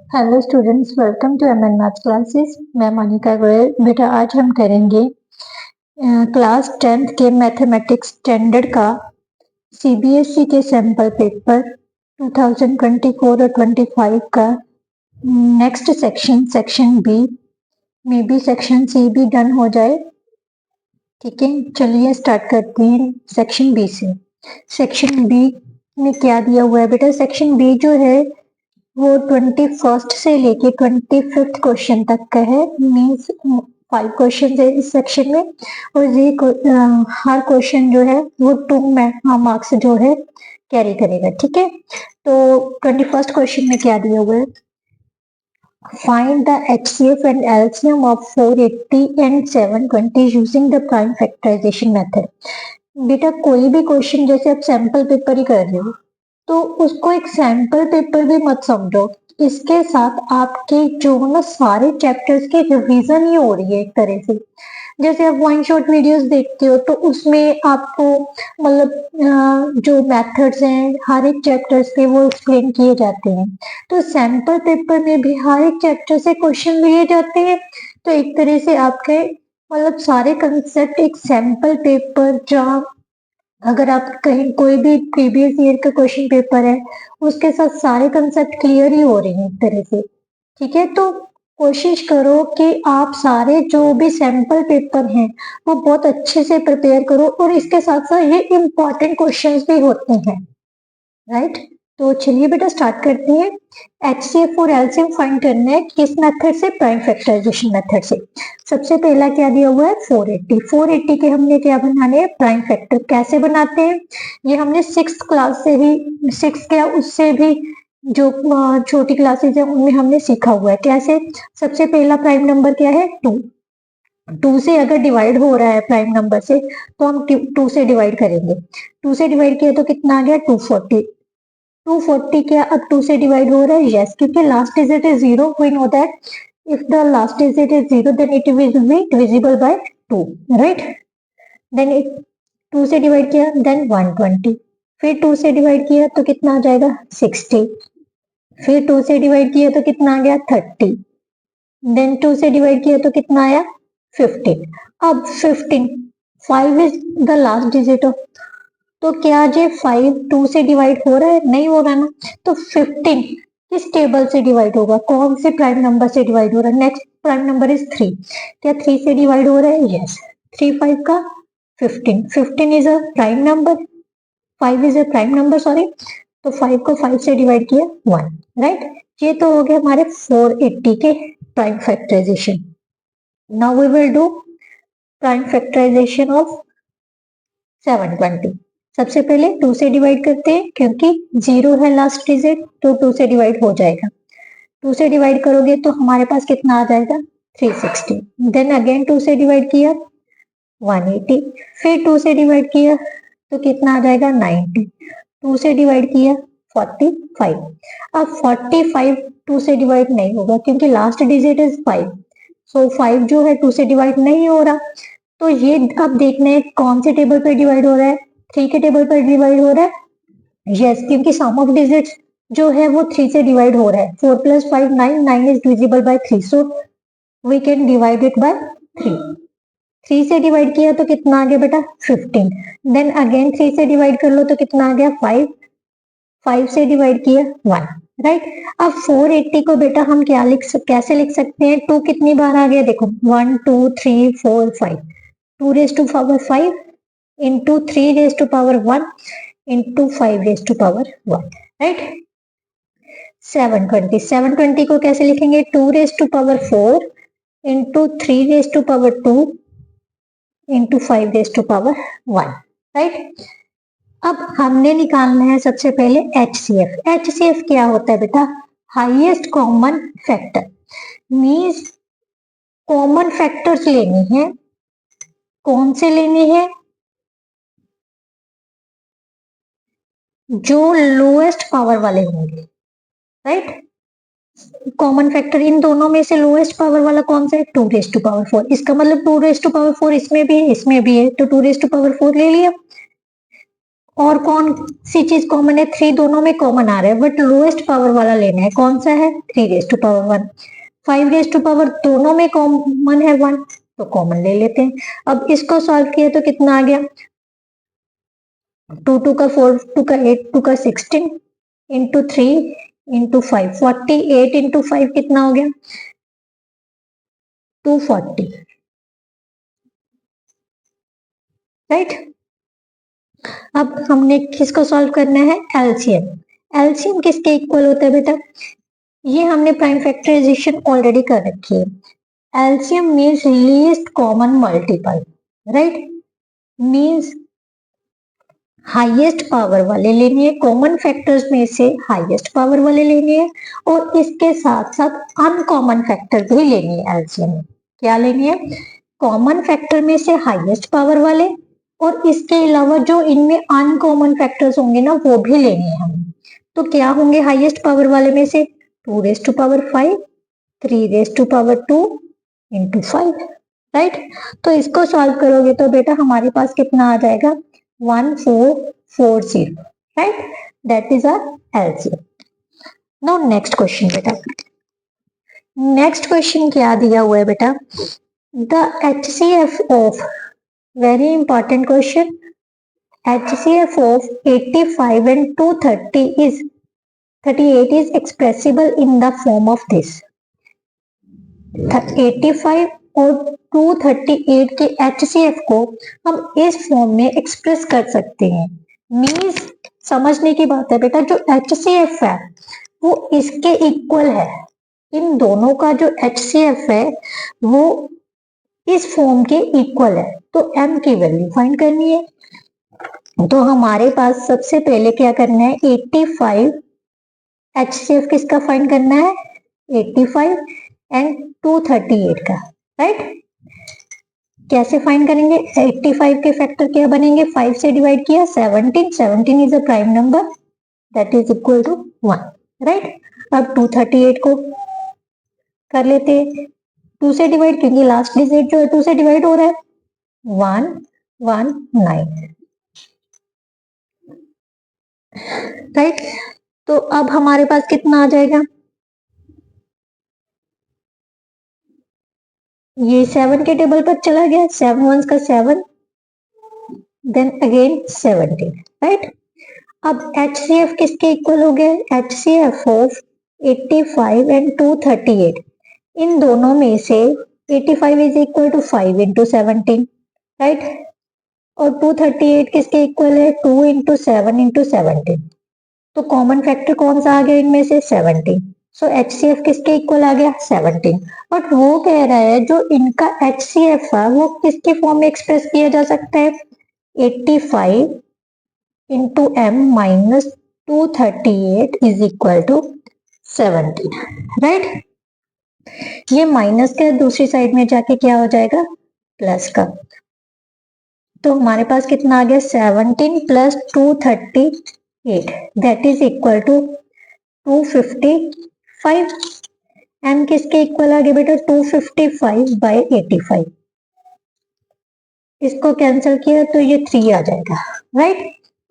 Hello students, welcome to MN maths classes. मैं मोनिका गोयल। बेटा आज हम करेंगे क्लास 10th के मैथमेटिक्स स्टैंडर्ड का सीबीएसई के सैंपल पेपर 2024 और 25 का नेक्स्ट सेक्शन बी में भी सेक्शन सी भी डन हो जाए। ठीक है, चलिए स्टार्ट करते हैं सेक्शन बी से। सेक्शन बी में क्या दिया हुआ है बेटा? सेक्शन बी जो है वो 21st से लेके 25th क्वेश्चन तक का है। मीन्स 5 क्वेश्चन है इस सेक्शन में, और ये हर क्वेश्चन जो है वो 2 मार्क्स जो है कैरी करेगा। ठीक है, तो 21st क्वेश्चन में क्या दिया हुआ है? Find the HCF and LCM of 480 and 720 using the prime factorisation method. बेटा कोई भी क्वेश्चन जैसे आप सैंपल पेपर ही कर रहे हो तो उसको एक सैंपल पेपर भी मत समझो, इसके साथ आपके जो ना सारे चैप्टर्स की रिवीजन ही हो रही है एक तरह से। जैसे आप वन शॉट वीडियोस देखते हो तो उसमें आपको मतलब जो मेथड्स हैं हर एक चैप्टर्स के वो एक्सप्लेन किए जाते हैं। तो सैंपल पेपर में भी हर एक चैप्टर से क्वेश्चन लिए जाते हैं। तो एक तरह से आपके मतलब सारे कंसेप्ट एक सैंपल पेपर, जहाँ अगर आप कहीं कोई भी प्रीवियस ईयर का क्वेश्चन पेपर है उसके साथ सारे कंसेप्ट क्लियर ही हो रहे हैं एक तरह से। ठीक है, तो कोशिश करो कि आप सारे जो भी सैंपल पेपर हैं वो बहुत अच्छे से प्रिपेयर करो, और इसके साथ साथ ये इम्पोर्टेंट क्वेश्चंस भी होते हैं, राइट। तो चलिए बेटा स्टार्ट करते हैं। HCF और LCM फाइंड करना है किस मेथड से? प्राइम फैक्टराइजेशन मेथड से। सबसे पहला क्या दिया हुआ है? 480 के हमने क्या बनाने हैं? Prime factor. कैसे बनाते हैं ये हमने 6th क्लास से ही, 6 क्या उससे भी जो छोटी क्लासेज है उनमें हमने सीखा हुआ है। कैसे? सबसे पहला प्राइम नंबर क्या है? 2 से अगर डिवाइड हो रहा है प्राइम नंबर से तो हम 2 से डिवाइड करेंगे। 2 से डिवाइड किया तो कितना आ गया? 240। 240 क्या अब 2 से डिवाइड हो रहा है? यस, क्योंकि last digit is 0। We know that if the last digit is 0 then it will be divisible by 2, right. Then 2 से डिवाइड किया देन 120, फिर 2 से डिवाइड किया तो कितना आ जाएगा? 60, फिर 2 से डिवाइड किया तो कितना आ गया? 30, देन 2 से डिवाइड किया तो कितना आया? 15। अब 15, 5 is the last digit of, तो क्या जे 5 2 से डिवाइड हो रहा है? नहीं हो रहा ना। तो 15 किस टेबल से डिवाइड होगा? कौन से प्राइम नंबर से डिवाइड हो रहा है? Next prime number is 3। क्या 3 से डिवाइड हो रहा है? यस। 3 5 का 15, 15 is a prime number, 5 is a prime number, sorry. तो 5 को 5 से डिवाइड किया 1, राइट। ये तो हो गया हमारे 480 के prime factorisation. Now we will do prime factorisation of 720। सबसे पहले 2 से डिवाइड करते हैं क्योंकि 0 है लास्ट डिजिट, तो 2 से डिवाइड हो जाएगा। 2 से डिवाइड करोगे तो हमारे पास कितना आ जाएगा? 360। देन अगेन 2 से डिवाइड किया 180, फिर 2 से डिवाइड किया तो कितना आ जाएगा? 90। 2 से डिवाइड किया 45। अब 45 2 से डिवाइड नहीं होगा क्योंकि लास्ट डिजिट इज 5, सो 5 जो है 2 से डिवाइड नहीं हो रहा। तो ये अब देखना है कौन से टेबल पर डिवाइड हो रहा है? 3 के टेबल पर डिवाइड हो रहा है। यस, क्योंकि सम ऑफ डिजिट्स जो है वो 3 से डिवाइड हो रहा है। 4 + 5 9, 9 is divisible by 3, so we can divide it by 3। 3 से डिवाइड किया तो कितना आ गया बेटा? 15। देन अगेन 3 से डिवाइड कर लो तो कितना आ गया? 5। 5 से डिवाइड किया 1, राइट। अब 480 को बेटा हम कैसे लिख सकते हैं? 2 कितनी बार आ गया? देखो 1 2 3 4 5, 2 raise to power 5 into 3 raise to power 1 into 5 raise to power 1, right. 720 को कैसे लिखेंगे? 2 raise to power 4 into 3 raise to power 2 into 5 raise to power 1, right. अब हमने निकालना है सबसे पहले HCF। HCF क्या होता है बेटा? Highest common factor. Means common factors लेने हैं। कौन से लेने हैं? जो लोएस्ट पावर वाले होंगे, राइट। कॉमन फैक्टर इन दोनों में से लोएस्ट पावर वाला कौन सा है? 2 रेज टू पावर 4। इसका मतलब 2 रेज टू पावर 4 इसमें भी है, इसमें भी है, तो 2 रेज टू पावर 4 ले लिया। और कौन सी चीज कॉमन है, 3 दोनों में कॉमन आ रहा है, बट लोएस्ट पावर वाला लेना है, कौन सा है 3^1। 5^, दोनों में कॉमन है 1, तो कॉमन ले लेते हैं। अब इसको सॉल्व किया तो कितना आ गया, 2 2 का 4, 2 का 8, 2 का 16 इंटू 3 इंटू 5, 48 इंटू 5 कितना हो गया 240, राइट। अब हमने किसको सॉल्व करना है, एलसीएम। एलसीएम किसके इक्वल होता है बेटा, ये हमने प्राइम फैक्टराइजेशन ऑलरेडी कर रखी है। LCM means least common multiple, right, means highest power वाले लेनी है, कॉमन फैक्टर्स में से हाईएस्ट पावर वाले लेनी है, और इसके साथ साथ अनकॉमन फैक्टर भी लेनी है। एलसीएम में क्या लेनी है, कॉमन फैक्टर में से हाईएस्ट पावर वाले, और इसके अलावा जो इनमें अनकॉमन फैक्टर्स होंगे ना वो भी लेने हैं हमें। तो क्या होंगे हाईएस्ट पावर वाले में से 2^5, 3^2 इंटू 5, राइट। तो इसको सॉल्व करोगे तो बेटा हमारे पास कितना आ जाएगा 1440, right, that is our LCM. Now next question बेटा, नेक्स्ट क्वेश्चन क्या दिया हुआ है बेटा, the HCF of, very important question, HCF of 85 and 238 is expressible in the form of this। 85 और 238 के HCF को हम इस फॉर्म में एक्सप्रेस कर सकते हैं। मीन्स समझने की बात है बेटा, जो HCF है वो इसके इक्वल है, इन दोनों का जो HCF है वो इस फॉर्म के इक्वल है। तो m की वैल्यू फाइंड करनी है, तो हमारे पास सबसे पहले क्या करना है, 85 HCF किसका फाइंड करना है, 85 एंड 238 का, राइट। कैसे फाइंड करेंगे, 85 के फैक्टर क्या बनेंगे, 5 से डिवाइड किया 17, 17 is a prime number that is equal to 1, right. अब 238 को कर लेते हैं 2 से डिवाइड, क्योंकि लास्ट डिजिट जो है 2 से डिवाइड हो रहा है, 119, राइट। तो अब हमारे पास कितना आ जाएगा, ये 7 के टेबल पर चला गया, 7 1 का 7, देन अगेन 17, राइट। अब HCF किसके इक्वल हो गया, HCF ऑफ 85 एंड 238, इन दोनों में से 85 is equal to 5 into 17, right, और 238 किसके इक्वल है, 2 इंटू 7 इंटू 17, तो कॉमन फैक्टर कौन सा आ गया इनमें से, 17। सो HCF किसके इक्वल आ गया, 17। बट वो कह रहा है जो इनका HCF है वो किसके फॉर्म में एक्सप्रेस किया जा सकता है, 85 into m minus 238 is equal to 17, right. ये माइनस के दूसरी साइड में जाके क्या हो जाएगा, प्लस का, तो हमारे पास कितना आ गया, 17 plus 238 that is equal to 255। m किसके इक्वल आ गया बेटा, 255 बाई 85, इसको कैंसिल किया तो ये 3 आ जाएगा, राइट।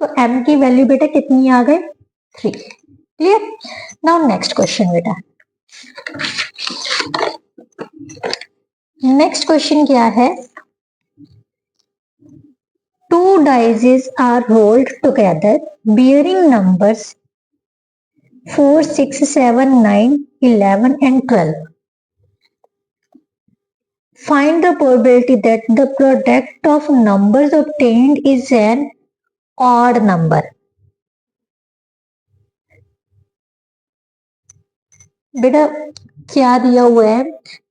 तो m की वैल्यू बेटा कितनी आ गई, 3, क्लियर। नाउ नेक्स्ट क्वेश्चन बेटा, नेक्स्ट क्वेश्चन क्या है, 2 dices are rolled together bearing numbers 4 6 7 9 11 and 12, find the probability that the product of numbers obtained is an odd number। बेटा क्या दिया हुआ है,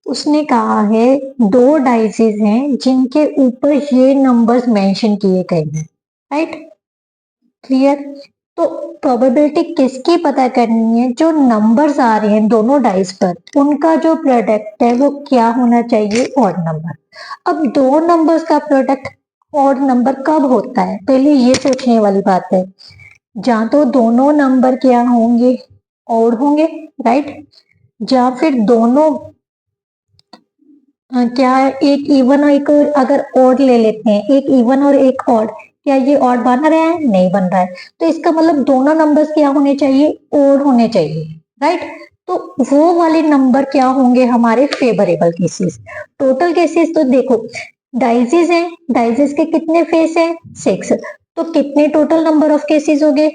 उसने कहा है 2 डाइसेस हैं जिनके ऊपर ये नंबर्स मेंशन किए गए हैं, राइट, क्लियर। तो प्रोबेबिलिटी किसकी पता करनी है, जो नंबर्स आ रहे हैं दोनों डाइस पर उनका जो प्रोडक्ट है वो क्या होना चाहिए, ऑड नंबर। अब दो नंबर्स का प्रोडक्ट ऑड नंबर कब होता है, पहले ये सोचने वाली बात है, जहां तो दोनों नंबर क्या होंगे, ऑड होंगे, राइट, या फिर दोनों क्या एक इवन और एक, अगर ऑड ले लेते हैं, एक इवन और एक ऑड, क्या ये ऑड बन रहा है? नहीं बन रहा है। तो इसका मतलब दोनों नंबर्स क्या होने चाहिए? ओड होने चाहिए, राइट। तो वो वाले नंबर क्या होंगे? हमारे फेवरेबल केसेस। टोटल केसेस तो देखो, डाइजेस है, डाइजेस के कितने फेस है? 6। तो कितने टोटल नंबर ऑफ केसेस हो गए?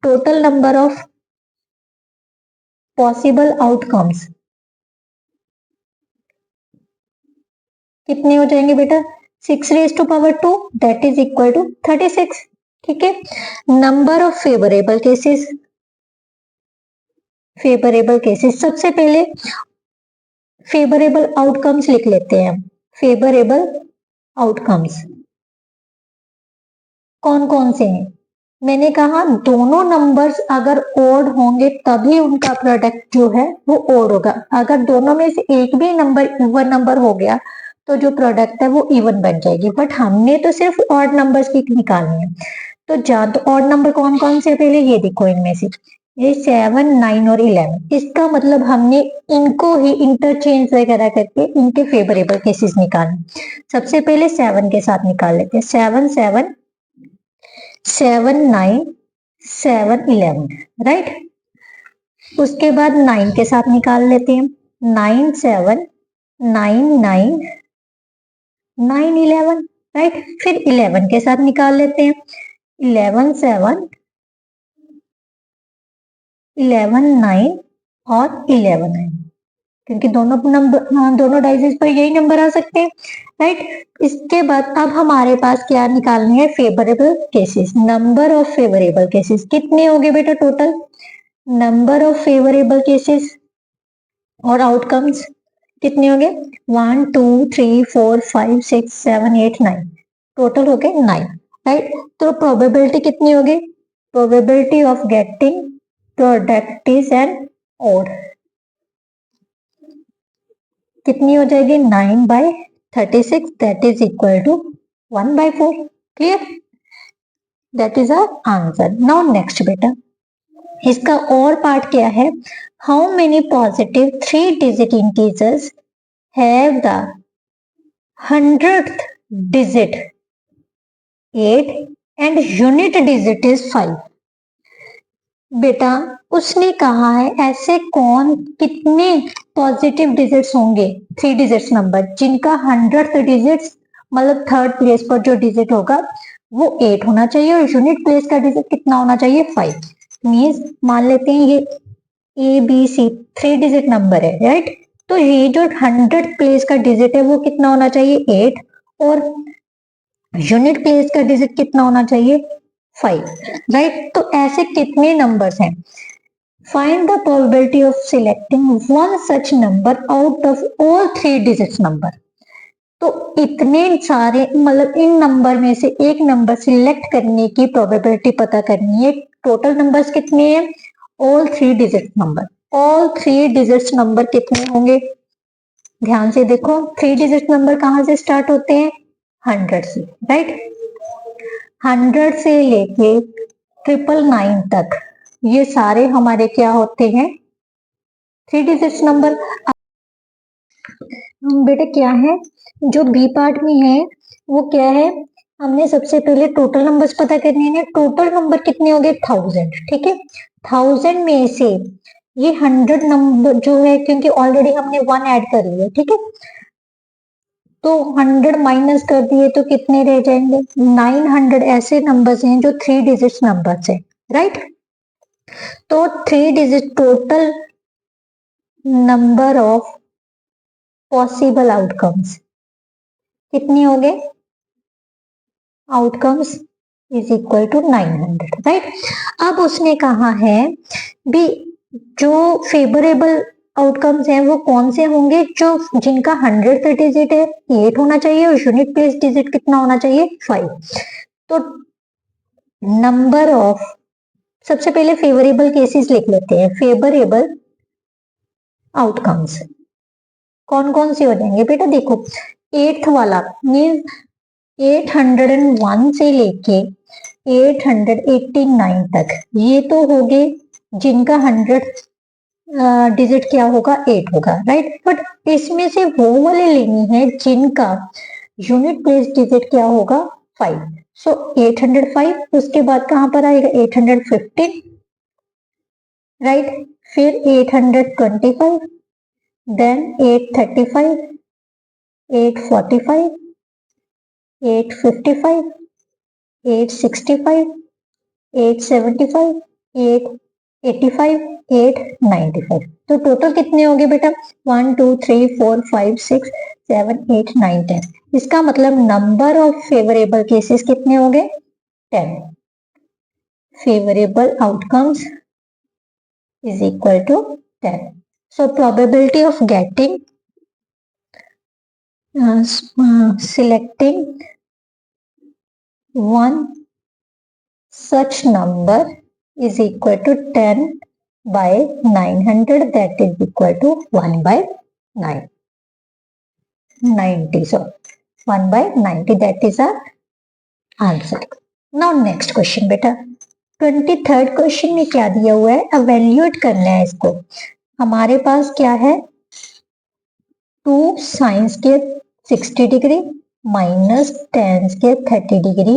Total number of possible outcomes कितने हो जाएंगे बेटा? 6⁻², दैट इज इक्वल टू 36। ठीक है। Number of favourable cases, favourable cases सबसे पहले फेवरेबल आउटकम्स लिख लेते हैं। फेवरेबल आउटकम्स कौन कौन से हैं? मैंने कहा दोनों नंबर्स अगर ओड होंगे तभी उनका प्रोडक्ट जो है वो ओड होगा। अगर दोनों में से एक भी नंबर इवन नंबर हो गया तो जो प्रोडक्ट है वो इवन बन जाएगी। बट हमने तो सिर्फ ऑड नंबर्स की निकालनी है। तो तो ऑड नंबर कौन कौन से? पहले ये देखो, इनमें से ये 7, 9 और 11। इसका मतलब हमने इनको ही इंटरचेंज वगैरह करके इनके फेवरेबल केसेस निकालने। सबसे पहले 7 के साथ निकाल लेते हैं। 7, 7, 7, 9, 7, 11, राइट। उसके बाद 9 के साथ निकाल लेते हैं। 9, 7, 9, 9, 9, 11, राइट। फिर 11 के साथ निकाल लेते हैं। 11, 7, 11, 9 और 11, 9, क्योंकि दोनों नंबर, दोनों डाइजेस पर यही नंबर आ सकते हैं, राइट। इसके बाद अब हमारे पास क्या निकालनी है? Favourable cases. Number of favourable cases कितने हो गए बेटा total? Number of favourable cases और आउटकम्स कितने हो गए? 1, 2, 3, 4, 5, 6, 7, 8, 9। टोटल हो गए 9, राइट। तो प्रोबेबिलिटी कितनी होगी? Probability of getting product is an odd कितनी हो जाएगी? 9/36, दैट इज इक्वल टू 1/4। Clear? That is our answer. Now next बेटा, इसका और पार्ट क्या है? How many positive 3-digit integers have the 100th digit 8 and unit digit is 5। बेटा उसने कहा है ऐसे कौन कितने पॉजिटिव डिजिट्स होंगे 3 डिजिट्स नंबर जिनका 100th डिजिट मतलब थर्ड प्लेस पर जो डिजिट होगा वो 8 होना चाहिए और यूनिट प्लेस का डिजिट कितना होना चाहिए? 5। मीन्स मान लेते हैं ये ABC 3 डिजिट नंबर है, राइट। तो ये जो 100th प्लेस का डिजिट है वो कितना होना चाहिए? 8 और यूनिट प्लेस का डिजिट कितना होना चाहिए? 5, राइट। तो ऐसे कितने नंबर्स हैं? Find the probability of selecting one such number out of all 3 digits number. तो इतने सारे मतलब इन नंबर में से एक नंबर सिलेक्ट करने की प्रोबेबिलिटी पता करनी है। टोटल नंबर्स कितने हैं? All 3 digit number. All 3 digits number कितने होंगे? ध्यान से देखो, 3 डिजिट नंबर कहां से स्टार्ट होते हैं? 100 से, राइट। 100 से लेके 999 तक ये सारे हमारे क्या होते हैं? 3 डिजिट नंबर। बेटा क्या है जो बी पार्ट में है वो क्या है? हमने सबसे पहले टोटल नंबर्स पता करने हैं। टोटल नंबर कितने हो गए? 1000, ठीक है। 1000 में से ये 100 नंबर जो है, क्योंकि ऑलरेडी हमने 1 ऐड कर लिया, ठीक है, तो 100 माइनस कर दिए तो कितने रह जाएंगे? 900 ऐसे नंबर्स हैं जो 3 डिजिट नंबर्स है, राइट। तो 3 digit total number of possible outcomes कितने हो गए? Outcomes is equal to 900, right. अब उसने कहा है भी जो फेवरेबल आउटकम्स हैं वो कौन से होंगे? जो जिनका 100th डिजिट है 8 होना चाहिए और यूनिट प्लेस डिजिट कितना होना चाहिए? 5। तो नंबर ऑफ, सबसे पहले फेवरेबल केसेस लिख लेते हैं। फेवरेबल आउटकम्स कौन कौन से हो जाएंगे बेटा? देखो 8th वाला मीन 801 से लेके 889 तक ये तो हो गए जिनका 100 डिजिट क्या होगा? 8 होगा, राइट। बट इसमें से वो वाले लेनी है जिनका यूनिट प्लेस डिजिट क्या होगा? 5। सो 805, उसके बाद कहां पर आएगा 815, राइट, फिर 825, देन 835, 845, 855, 865, 875, 885, 895। तो टोटल कितने हो गए बेटा 1 2 3 4 5 6 7 8 9 10। इसका मतलब नंबर ऑफ फेवरेबल केसेस कितने हो गए 10। Favourable outcomes is equal to 10. So probability of getting selecting one such number is equal to 10 by 900, that is equal to 1 by 9 90. So 1 by 90, that is our answer. Now next question बेटा 23rd question में क्या दिया हुआ है, evaluate करना है इसको। हमारे पास क्या है 2 sine square 60 degree minus ten square 30 degree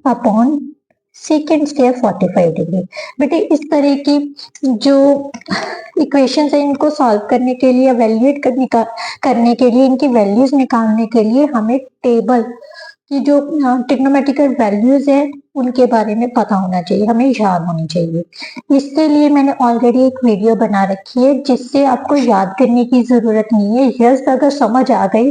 upon second square 45 degree. बेटे इस तरह की जो इक्वेशन है इनको सॉल्व करने के लिए, एवेल्यूएट करने के लिए, इनकी वैल्यूज निकालने के लिए हमें टेबल की जो ट्रिग्नोमेट्रिकल वैल्यूज है उनके बारे में पता होना चाहिए, हमें याद होनी चाहिए। इसके लिए मैंने ऑलरेडी एक वीडियो बना रखी है जिससे आपको याद करने की जरूरत नहीं है। यस, अगर समझ आ गई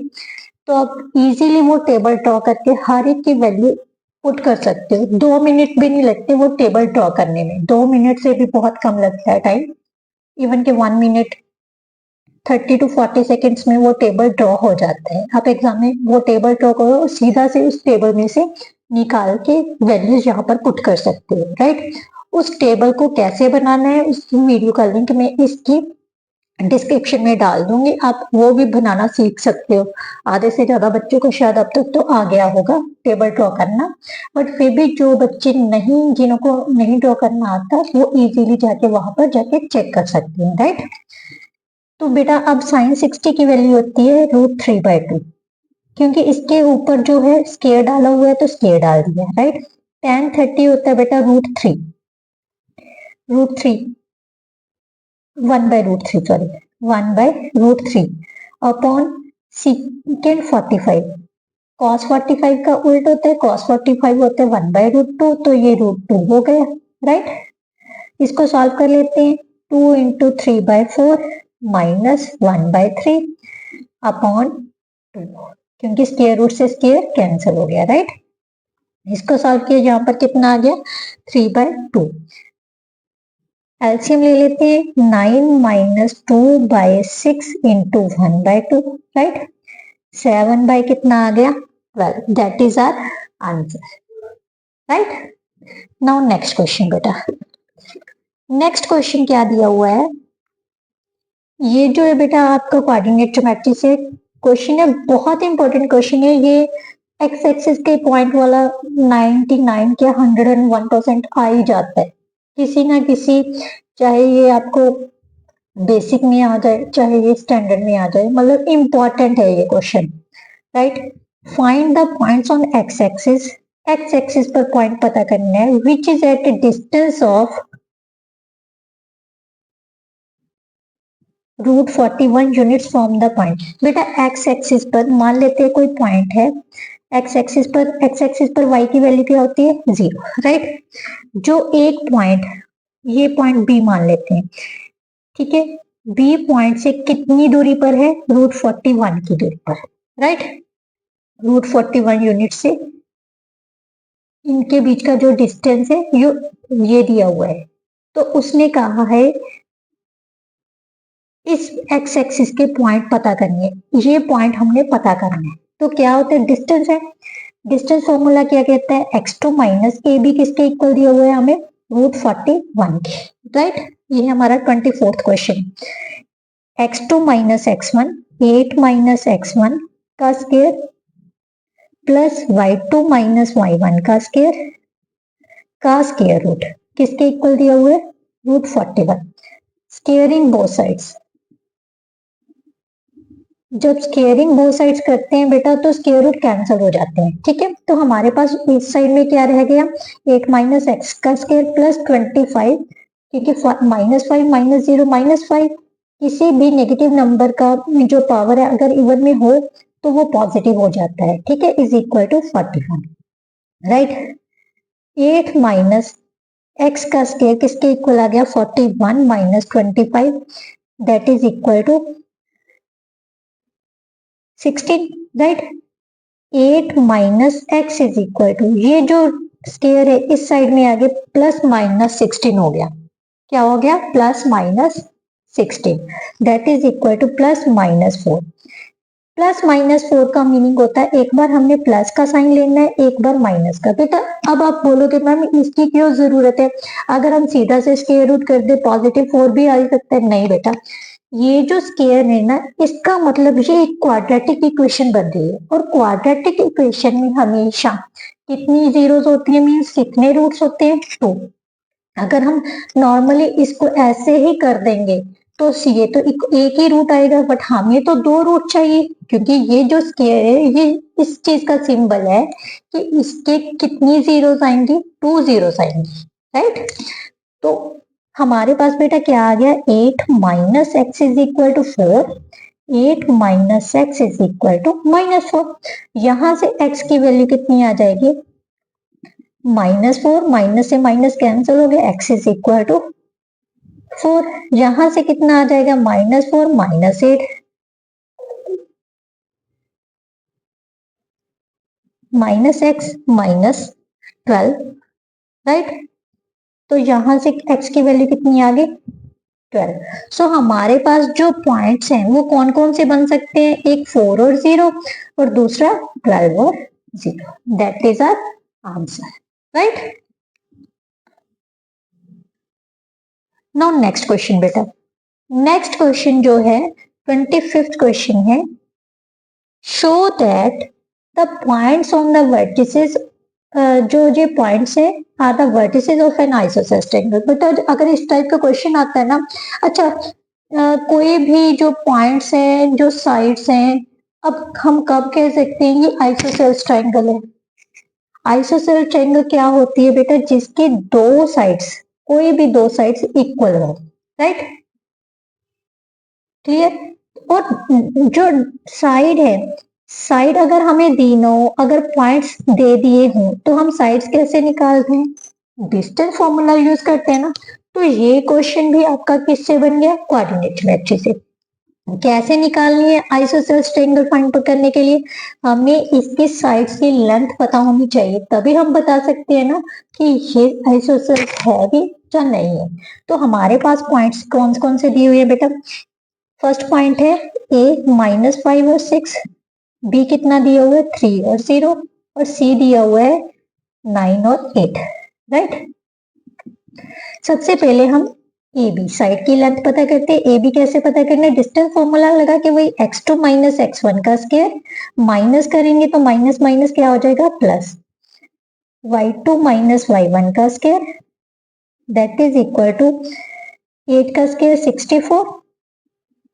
तो आप इजीली वो टेबल ड्रॉ करके हर एक की वैल्यू पुट कर सकते हो। 2 मिनट भी नहीं लगते वो टेबल ड्रॉ करने में, 2 मिनट से भी बहुत कम लगता है टाइम, इवन के 1 मिनट 30 to 40 सेकेंड्स में वो टेबल ड्रॉ हो जाता है। आप एग्जाम में वो टेबल ड्रॉ करो, सीधा से उस टेबल में से निकाल के वैल्यूज यहाँ पर पुट कर सकते हो, राइट। उस टेबल को कैसे बनाना है उसकी वीडियो का लिंक मैं इसकी डिस्क्रिप्शन में डाल दूंगी, आप वो भी बनाना सीख सकते हो। आधे से ज्यादा बच्चों को शायद अब तक तो आ गया होगा टेबल ड्रॉ करना, बट फिर भी जो बच्चे नहीं, जिनको नहीं ड्रॉ करना आता वो इजीली जाके वहां पर जाके चेक कर सकते हैं, राइट। तो बेटा अब साइन 60 की वैल्यू होती है √3/2, क्योंकि इसके ऊपर जो है स्केयर डाला हुआ है तो स्केयर डाल दिया, राइट। tan 30 होता है बेटा √3 1/√3 सॉरी 1/√3 अपॉन सेकेंड 45। cos 45 का उल्ट होता है, cos 45 होता है 1/√2, तो ये √2 हो गया, राइट। इसको सॉल्व कर लेते हैं, 2 × 3/4 माइनस 1/3 अपॉन 2, क्योंकि स्क्वायर रूट से स्क्वायर कैंसिल हो गया, राइट। इसको सॉल्व किया, यहाँ पर कितना आ गया 3/2। एलसीएम ले लेते हैं, 9 - 2/6 × 1/2, राइट। 7 बाय कितना आ गया 12, that is our answer, right. Now next question बेटा, नेक्स्ट क्वेश्चन क्या दिया हुआ है, ये जो है बेटा आपका कोऑर्डिनेट ज्योमेट्री से क्वेश्चन है, बहुत इंपॉर्टेंट क्वेश्चन है ये। एक्स एक्सिस के पॉइंट वाला 99 के 101% आ ही जाता है किसी ना किसी, चाहे ये आपको बेसिक में आ जाए चाहे ये स्टैंडर्ड में आ जाए, मतलब इंपॉर्टेंट है ये question, right. Find the points on x axis, x axis पर पॉइंट पता करना है which is at a distance of √41 units from the point. बेटा एक्स एक्सिस पर मान लेते हैं कोई पॉइंट है, एक्स एक्सिस पर y की वैल्यू क्या होती है 0, राइट। जो एक पॉइंट, ये पॉइंट बी मान लेते हैं, ठीक है, बी पॉइंट से कितनी दूरी पर है √41 की दूरी पर, राइट। √41 यूनिट से इनके बीच का जो डिस्टेंस है ये दिया हुआ है, तो उसने कहा है इस एक्स एक्सिस के पॉइंट पता करनी है, ये पॉइंट हमने पता करना है। तो क्या होता है डिस्टेंस है, डिस्टेंस फॉर्मूला क्या कहता है x2 - AB किसके इक्वल दिया हुआ है हमें √41 के, राइट। ये है हमारा 24th question. x2 - x1 8 - x1 का स्क्वायर प्लस y2 - y1 का स्क्वायर रूट किसके इक्वल दिया हुआ है √41। स्क्वेयरिंग बोथ साइड्स, जब स्केयरिंग बोथ साइड्स करते हैं बेटा तो स्केयर रूट कैंसिल हो जाते हैं, ठीक है। तो हमारे पास इस साइड में क्या रह गया, 8 माइनस एक्स का स्केयर प्लस 25, क्योंकि -5 माइनस 0 -5, किसी भी नेगेटिव नंबर का जो पावर है अगर इवन में हो तो वो पॉजिटिव हो जाता है, ठीक है, is equal to 45, right. 8 minus x का स्केयर किसके इक्वल आ गया, 41 minus 25, that is equal to 16, right. 8 minus x is equal to, ये जो स्केयर है इस साइड में आगे प्लस माइनस 16 हो गया, क्या हो गया, plus minus 16, that is equal two plus minus 4। Plus minus 4 का मीनिंग होता है एक बार हमने प्लस का साइन लेना है, एक बार माइनस का। बेटा अब आप बोलोगे मैम इसकी क्यों जरूरत है, अगर हम सीधा से स्क्वायर रूट कर दे पॉजिटिव 4 भी आ सकता है। नहीं बेटा, ये जो स्क्वायर है ना इसका मतलब ये एक क्वाड्रेटिक इक्वेशन बन रही है, और क्वाड्रेटिक इक्वेशन में हमेशा कितनी जीरोस होती है, मीन्स कितने रूट्स होते हैं, 2। अगर हम नॉर्मली इसको ऐसे ही कर देंगे तो ये तो एक ही रूट आएगा, बट हमें तो 2 रूट चाहिए, क्योंकि ये जो स्क्वायर है ये इस चीज का सिंबल है कि इसके कितनी जीरोस आएंगी, 2 जीरोस आएंगी, राइट। तो हमारे पास बेटा क्या आ गया, 8 minus x is equal to 4, 8 minus x is equal to -4। यहां से x की वैल्यू कितनी आ जाएगी, -4, माइनस से माइनस कैंसिल हो गया, x इज इक्वल टू 4। यहां से कितना आ जाएगा, -4 -8, -x -12, राइट। तो यहां से x की वैल्यू कितनी आ गई, 12। सो हमारे पास जो पॉइंट्स हैं वो कौन कौन से बन सकते हैं, एक 4 और 0 और दूसरा 12 और 0, that is our answer, right. Now next question बेटा, नेक्स्ट क्वेश्चन जो है 25th क्वेश्चन है, show that the points on the vertices, जो ये पॉइंट्स है are the vertices of an isosceles triangle. बेटा अगर इस टाइप का क्वेश्चन आता है ना, अच्छा कोई भी जो पॉइंट्स हैं जो साइड्स हैं, अब हम कब कह सकते हैं ये आइसोसेलेस ट्रायंगल है। आइसोसेलेस ट्रायंगल क्या होती है बेटा, जिसके दो साइड्स, कोई भी दो साइड्स इक्वल हो, राइट, क्लियर। और जो साइड है, साइड अगर हमें दी न हो, अगर पॉइंट्स दे दिए हों तो हम साइड्स कैसे निकालते हैं, डिस्टेंस फॉर्मूला यूज करते हैं ना। तो ये क्वेश्चन भी आपका किससे बन गया, कोऑर्डिनेट ज्योमेट्री से। कैसे निकालनी है आइसोसेलेस ट्रायंगल फाइंड करने के लिए, हमें इसके साइड्स की लेंथ पता होनी चाहिए, तभी हम बता सकते हैं ना कि ये आइसोसेलेस है भी या नहीं है। तो हमारे पास पॉइंट्स कौन कौन से दिए हुए हैं बेटा, फर्स्ट पॉइंट है a -5 और 6, b कितना दिया हुआ है 3 और 0, और c दिया हुआ है 9 और 8, राइट। सबसे पहले हम ए बी साइड की लेंथ पता करते हैं। ए बी कैसे पता करना है, डिस्टेंस फॉर्मूला लगा के वही x2 माइनस x1 का स्क्वायर, माइनस करेंगे तो माइनस माइनस क्या हो जाएगा प्लस, y2 माइनस y1 का square, that is equal to 8 का square 64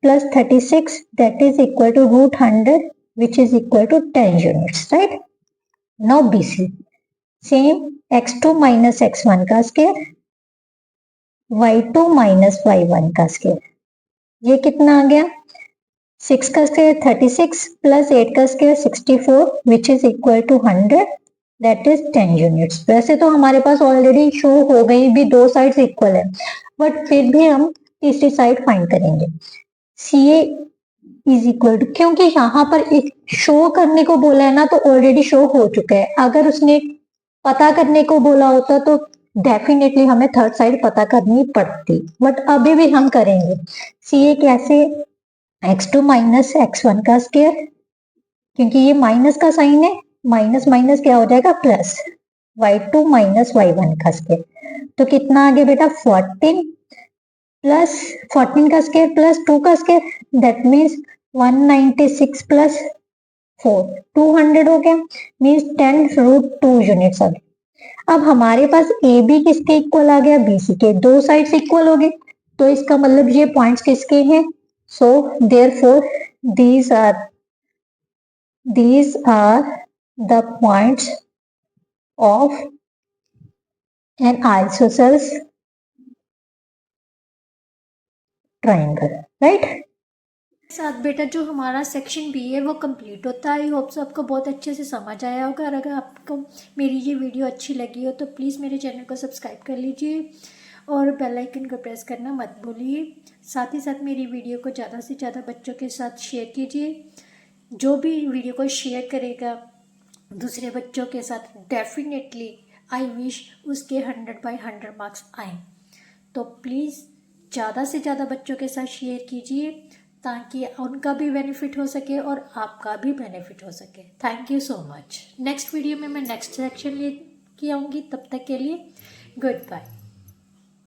plus 36, that is equal to √100 which is equal to 10 units, right? Now BC, same x2 minus x1 का square, y2 minus y1 का square, ये कितना आ गया 6 का square 36 plus 8 का square 64 which is equal to 100, that is 10 units। वैसे तो हमारे पास ऑलरेडी शो हो गई भी दो साइड्स इक्वल है, बट फिर भी हम तीसरी साइड फाइंड करेंगे। CA इज इक्वल टू, क्योंकि यहाँ पर शो करने को बोला है ना तो ऑलरेडी शो हो चुका है, अगर उसने पता करने को बोला होता तो डेफिनेटली हमें थर्ड साइड पता करनी पड़ती, बट अभी भी हम करेंगे। CA कैसे, x2 माइनस x1 का स्क्वायर, क्योंकि ये माइनस का साइन है, माइनस माइनस क्या हो जाएगा प्लस, y2 माइनस y1 का स्क्वायर, तो कितना आ गया बेटा 14 प्लस 14 का स्क्वायर प्लस 2 का स्क्वायर, दैट मीन्स 196 प्लस 4 200 हो गया, मीन्स 10√2 यूनिट्स आ गए। अब हमारे पास ए बी किसके इक्वल आ गया, बी सी के, दो साइड्स इक्वल हो गए, तो इसका मतलब ये पॉइंट्स किसके हैं, so therefore these are the points of an isosceles triangle, right? साथ बेटा जो हमारा सेक्शन बी है वो कंप्लीट होता है। आई होप सो आपको बहुत अच्छे से समझ आया होगा। और अगर आपको मेरी ये वीडियो अच्छी लगी हो तो प्लीज़ मेरे चैनल को सब्सक्राइब कर लीजिए और बेल आइकन को प्रेस करना मत भूलिए। साथ ही साथ मेरी वीडियो को ज़्यादा से ज़्यादा बच्चों के साथ शेयर कीजिए। जो भी वीडियो को शेयर करेगा दूसरे बच्चों के साथ, डेफिनेटली आई विश उसके 100/100 मार्क्स आएँ। तो प्लीज़ ज़्यादा से ज़्यादा बच्चों के साथ शेयर कीजिए ताकि उनका भी बेनिफिट हो सके और आपका भी बेनिफिट हो सके। Thank you so much. Next video में मैं नेक्स्ट सेक्शन लेके आऊँगी। तब तक के लिए गुड बाय।